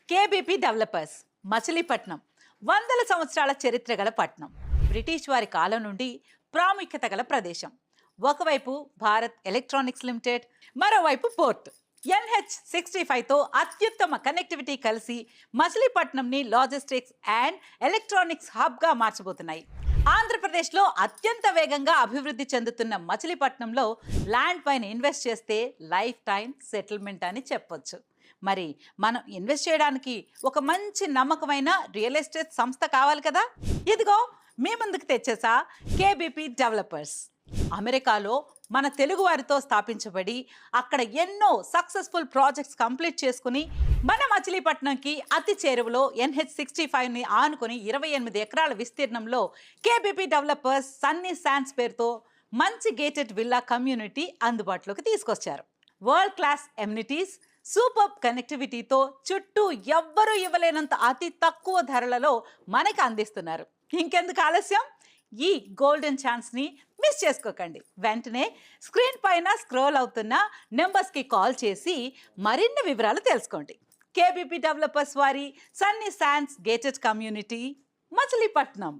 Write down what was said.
KBP developers Machilipatnam వందల సంవత్సరాల చరిత్ర గల పట్నం. బ్రిటిష్ వారి కాలం నుండి ప్రాముఖ్యత గల ప్రదేశం. ఒకవైపు భారత్ ఎలక్ట్రానిక్స్ లిమిటెడ్, మరోవైపు పోర్ట్. NH65తో అత్యుత్తమ కనెక్టివిటీ కలిసి మచిలీపట్నంని లాజిస్టిక్స్ అండ్ ఎలక్ట్రానిక్స్ హబ్గా మార్చబోతున్నాయి. ఆంధ్రప్రదేశ్లో అత్యంత వేగంగా అభివృద్ధి చెందుతున్న మచిలీపట్నంలో ల్యాండ్ పైన ఇన్వెస్ట్ చేస్తే లైఫ్ టైం సెటిల్మెంట్ అని చెప్పొచ్చు. మరి మనం ఇన్వెస్ట్ చేయడానికి ఒక మంచి నమ్మకమైన రియల్ ఎస్టేట్ సంస్థ కావాలి కదా. ఇదిగో మీ ముందుకు తెచ్చేసా కేబీపీ డెవలపర్స్. అమెరికాలో మన తెలుగు వారితో స్థాపించబడి అక్కడ ఎన్నో సక్సెస్ఫుల్ ప్రాజెక్ట్స్ కంప్లీట్ చేసుకుని మన మచిలీపట్నంకి అతి చేరువలో NH65ని ఆనుకుని 28 ఎకరాల విస్తీర్ణంలో కేబీపీ డెవలపర్స్ సన్నీ శాండ్స్ పేరుతో మంచి గేటెడ్ విల్లా కమ్యూనిటీ అందుబాటులోకి తీసుకొచ్చారు. వరల్డ్ క్లాస్ ఎమ్యూనిటీస్, సూపర్ కనెక్టివిటీతో చుట్టూ ఎవ్వరూ ఇవ్వలేనంత అతి తక్కువ ధరలలో మనకి అందిస్తున్నారు. ఇంకెందుకు ఆలస్యం, ఈ గోల్డెన్ ఛాన్స్ని మిస్ చేసుకోకండి. వెంటనే స్క్రీన్ పైన స్క్రోల్ అవుతున్న నెంబర్స్కి కాల్ చేసి మరిన్ని వివరాలు తెలుసుకోండి. కేబీపీ డెవలపర్స్ వారి Sunny sands gated community, Machilipatnam.